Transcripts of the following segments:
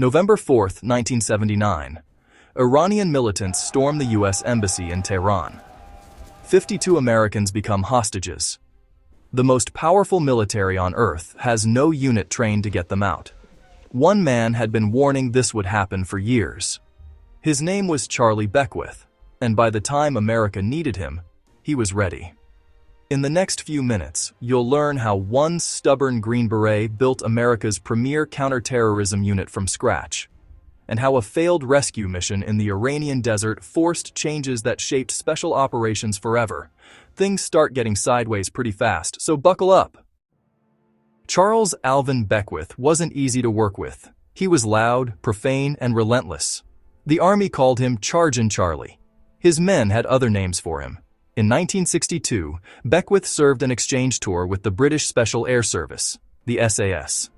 November 4, 1979. Iranian militants storm the U.S. Embassy in Tehran. 52 Americans become hostages. The most powerful military on Earth has no unit trained to get them out. One man had been warning this would happen for years. His name was Charlie Beckwith, and by the time America needed him, he was ready. In the next few minutes, you'll learn how one stubborn Green Beret built America's premier counterterrorism unit from scratch, and how a failed rescue mission in the Iranian desert forced changes that shaped special operations forever. Things start getting sideways pretty fast, so buckle up. Charles Alvin Beckwith wasn't easy to work with. He was loud, profane, and relentless. The Army called him Chargin' Charlie. His men had other names for him. In 1962, Beckwith served an exchange tour with the British Special Air Service, the SAS.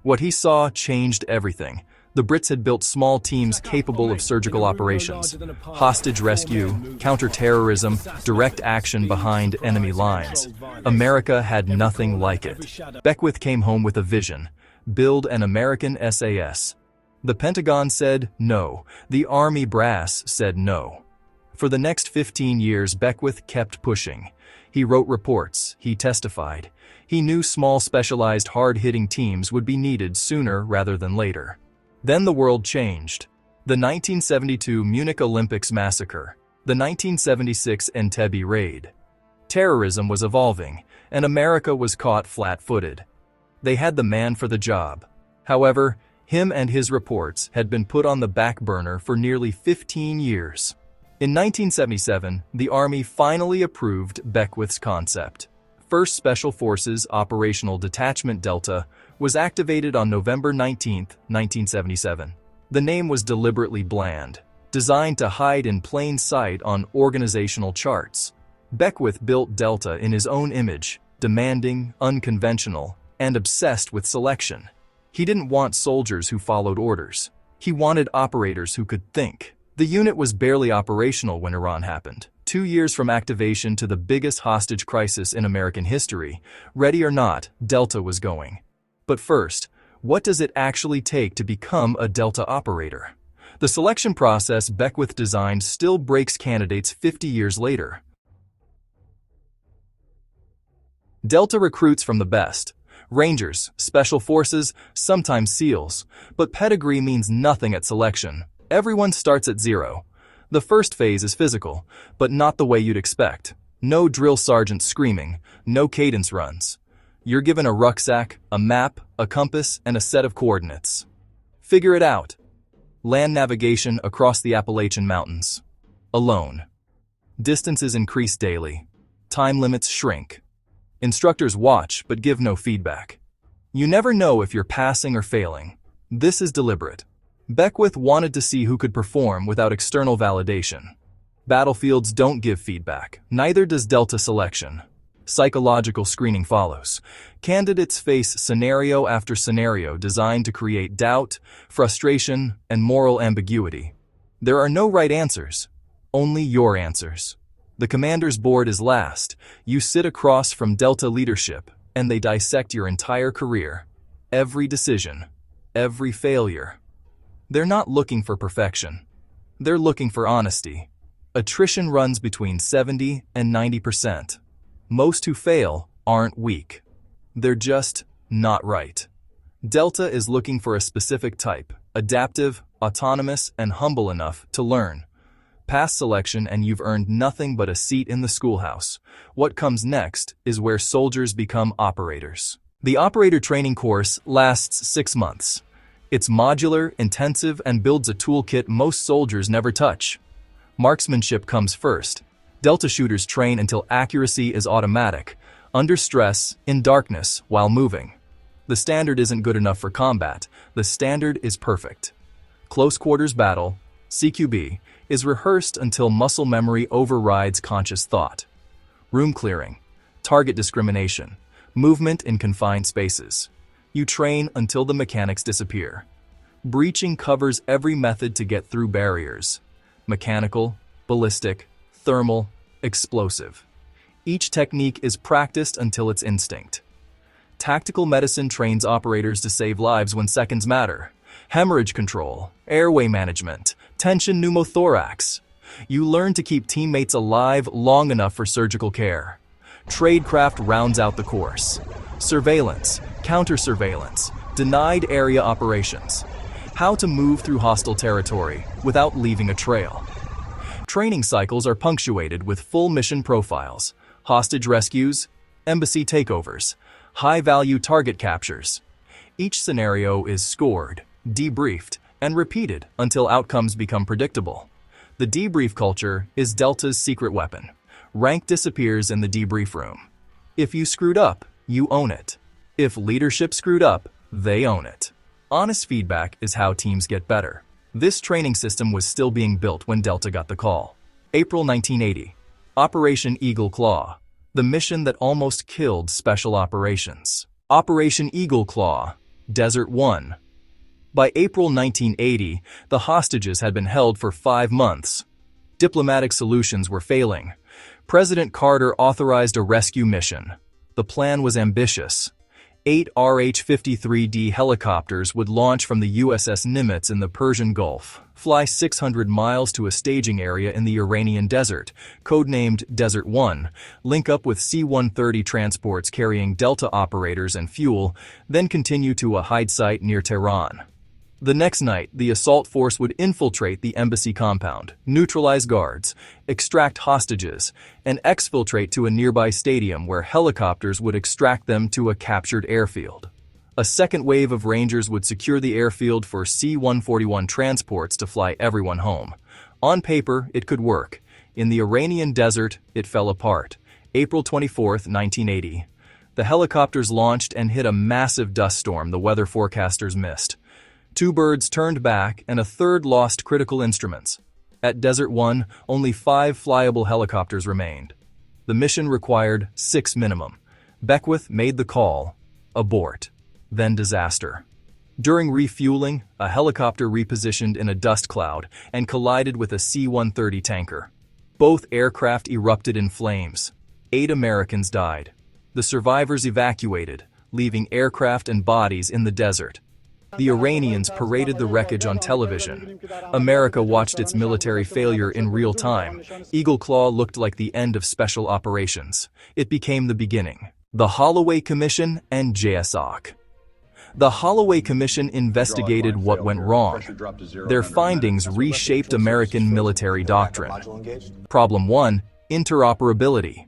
What he saw changed everything. The Brits had built small teams capable of surgical operations, hostage rescue, counter-terrorism, direct action behind enemy lines. America had nothing like it. Beckwith came home with a vision: build an American SAS. The Pentagon said no. The Army brass said no. For the next 15 years, Beckwith kept pushing. He wrote reports, he testified. He knew small specialized hard-hitting teams would be needed sooner rather than later. Then the world changed. The 1972 Munich Olympics massacre, the 1976 Entebbe raid. Terrorism was evolving, and America was caught flat-footed. They had the man for the job. However, him and his reports had been put on the back burner for nearly 15 years. In 1977, the Army finally approved Beckwith's concept. 1st Special Forces Operational Detachment Delta was activated on November 19, 1977. The name was deliberately bland, designed to hide in plain sight on organizational charts. Beckwith built Delta in his own image, demanding, unconventional, and obsessed with selection. He didn't want soldiers who followed orders. He wanted operators who could think. The unit was barely operational when Iran happened. 2 years from activation to the biggest hostage crisis in American history, ready or not, Delta was going. But first, what does it actually take to become a Delta operator? The selection process Beckwith designed still breaks candidates 50 years later. Delta recruits from the best. Rangers, Special Forces, sometimes SEALs. But pedigree means nothing at selection. Everyone starts at zero. The first phase is physical, but not the way you'd expect. No drill sergeant screaming, no cadence runs. You're given a rucksack, a map, a compass, and a set of coordinates. Figure it out. Land navigation across the Appalachian Mountains. Alone. Distances increase daily. Time limits shrink. Instructors watch but give no feedback. You never know if you're passing or failing. This is deliberate. Beckwith wanted to see who could perform without external validation. Battlefields don't give feedback, neither does Delta selection. Psychological screening follows. Candidates face scenario after scenario designed to create doubt, frustration, and moral ambiguity. There are no right answers, only your answers. The commander's board is last. You sit across from Delta leadership, and they dissect your entire career. Every decision, every failure. They're not looking for perfection. They're looking for honesty. Attrition runs between 70 and 90%. Most who fail aren't weak. They're just not right. Delta is looking for a specific type, adaptive, autonomous, and humble enough to learn. Pass selection and you've earned nothing but a seat in the schoolhouse. What comes next is where soldiers become operators. The operator training course lasts 6 months. It's modular, intensive, and builds a toolkit most soldiers never touch. Marksmanship comes first. Delta shooters train until accuracy is automatic, under stress, in darkness, while moving. The standard isn't good enough for combat. The standard is perfect. Close quarters battle, CQB, is rehearsed until muscle memory overrides conscious thought. Room clearing, target discrimination, movement in confined spaces. You train until the mechanics disappear. Breaching covers every method to get through barriers: mechanical, ballistic, thermal, explosive. Each technique is practiced until it's instinct. Tactical medicine trains operators to save lives when seconds matter. hemorrhage control, airway management, tension pneumothorax. You learn to keep teammates alive long enough for surgical care. Tradecraft rounds out the course. Surveillance, counter-surveillance, denied area operations. How to move through hostile territory without leaving a trail. Training cycles are punctuated with full mission profiles, hostage rescues, embassy takeovers, high-value target captures. Each scenario is scored, debriefed, and repeated until outcomes become predictable. The debrief culture is Delta's secret weapon. Rank disappears in the debrief room. If you screwed up, you own it. If leadership screwed up, they own it. Honest feedback is how teams get better. This training system was still being built when Delta got the call. April 1980. Operation Eagle Claw. The mission that almost killed Special Operations. Operation Eagle Claw, Desert 1. By April 1980, the hostages had been held for 5 months. Diplomatic solutions were failing. President Carter authorized a rescue mission. The plan was ambitious. 8 RH-53D helicopters would launch from the USS Nimitz in the Persian Gulf, fly 600 miles to a staging area in the Iranian desert, codenamed Desert 1, link up with C-130 transports carrying Delta operators and fuel, then continue to a hide site near Tehran. The next night, the assault force would infiltrate the embassy compound, neutralize guards, extract hostages, and exfiltrate to a nearby stadium where helicopters would extract them to a captured airfield. A second wave of Rangers would secure the airfield for C-141 transports to fly everyone home. On paper, it could work. In the Iranian desert, it fell apart. April 24, 1980. The helicopters launched and hit a massive dust storm the weather forecasters missed. 2 birds turned back and a third lost critical instruments. At Desert 1, only 5 flyable helicopters remained. The mission required 6 minimum. Beckwith made the call. Abort. Then disaster. During refueling, a helicopter repositioned in a dust cloud and collided with a C-130 tanker. Both aircraft erupted in flames. 8 Americans died. The survivors evacuated, leaving aircraft and bodies in the desert. The Iranians paraded the wreckage on television. America watched its military failure in real time. Eagle Claw looked like the end of special operations. It became the beginning. The Holloway Commission and JSOC. The Holloway Commission investigated what went wrong. Their findings reshaped American military doctrine. Problem 1. Interoperability.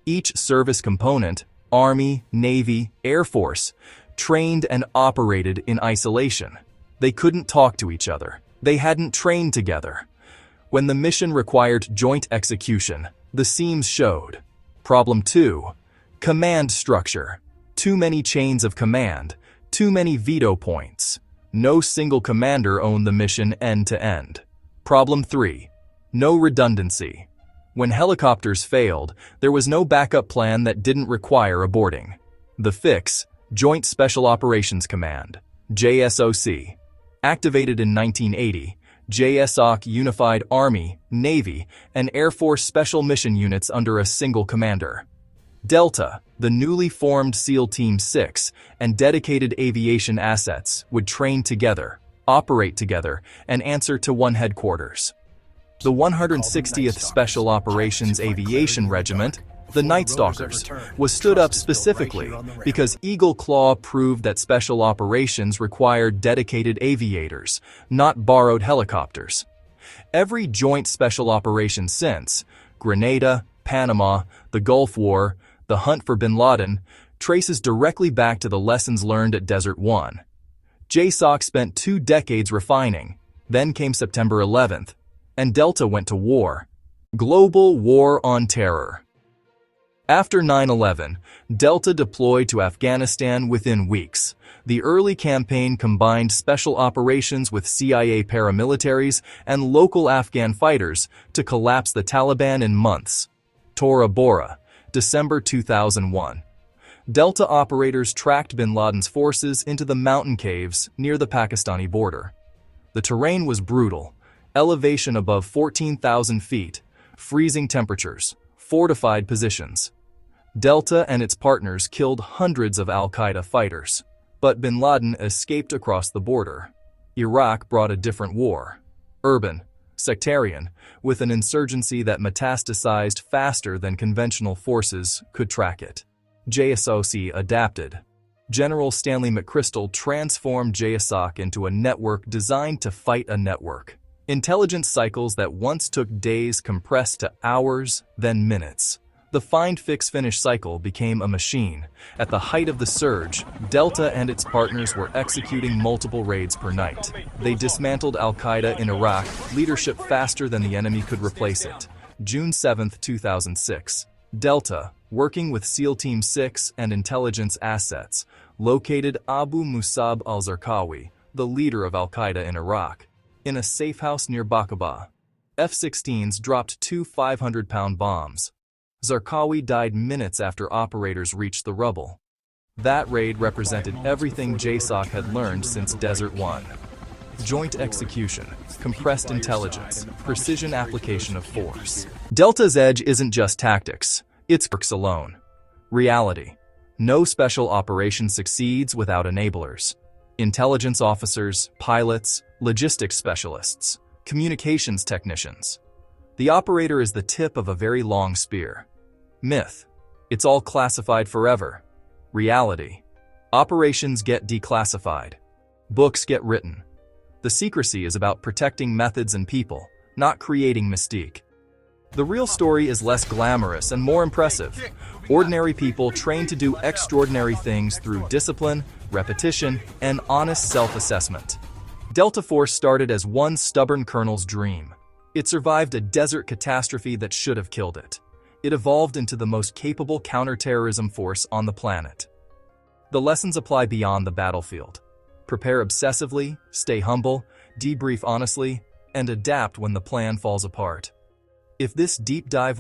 Each service component, Army, Navy, Air Force, trained and operated in isolation. They couldn't talk to each other. They hadn't trained together. When the mission required joint execution, the seams showed. Problem 2. Command structure. Too many chains of command. Too many veto points. No single commander owned the mission end to end. Problem 3. No redundancy. When helicopters failed, there was no backup plan that didn't require aborting. The fix: Joint Special Operations Command, JSOC. Activated in 1980, JSOC unified Army, Navy, and Air Force special mission units under a single commander. Delta, the newly formed SEAL Team 6, and dedicated aviation assets would train together, operate together, and answer to one headquarters. The 160th Special Operations Aviation Regiment, the Night Stalkers, was stood up specifically because Eagle Claw proved that special operations required dedicated aviators, not borrowed helicopters. Every joint special operation since, Grenada, Panama, the Gulf War, the hunt for bin Laden, traces directly back to the lessons learned at Desert 1. JSOC spent 2 decades refining, then came September 11th, and Delta went to war. Global War on Terror. After 9/11, Delta deployed to Afghanistan within weeks. The early campaign combined special operations with CIA paramilitaries and local Afghan fighters to collapse the Taliban in months. Tora Bora, December 2001. Delta operators tracked bin Laden's forces into the mountain caves near the Pakistani border. The terrain was brutal: elevation above 14,000 feet, freezing temperatures, fortified positions. Delta and its partners killed hundreds of al-Qaeda fighters, but bin Laden escaped across the border. Iraq brought a different war. Urban, sectarian, with an insurgency that metastasized faster than conventional forces could track it. JSOC adapted. General Stanley McChrystal transformed JSOC into a network designed to fight a network. Intelligence cycles that once took days compressed to hours, then minutes. The find-fix-finish cycle became a machine. At the height of the surge, Delta and its partners were executing multiple raids per night. They dismantled al-Qaeda in Iraq, leadership faster than the enemy could replace it. June 7, 2006. Delta, working with SEAL Team 6 and intelligence assets, located Abu Musab al-Zarqawi, the leader of al-Qaeda in Iraq, in a safe house near Baqaba. F-16s dropped 2 500-pound bombs. Zarqawi died minutes after operators reached the rubble. That raid represented everything JSOC had learned since Desert One. Joint execution, compressed intelligence, precision application of force. Delta's edge isn't just tactics, it's works alone. Reality. No special operation succeeds without enablers. Intelligence officers, pilots, logistics specialists, communications technicians. The operator is the tip of a very long spear. Myth. It's all classified forever. Reality. Operations get declassified. Books get written. The secrecy is about protecting methods and people, not creating mystique. The real story is less glamorous and more impressive. Ordinary people trained to do extraordinary things through discipline, repetition, and honest self-assessment. Delta Force started as one stubborn colonel's dream. It survived a desert catastrophe that should have killed it. It evolved into the most capable counterterrorism force on the planet. The lessons apply beyond the battlefield. Prepare obsessively, stay humble, debrief honestly, and adapt when the plan falls apart. If this deep dive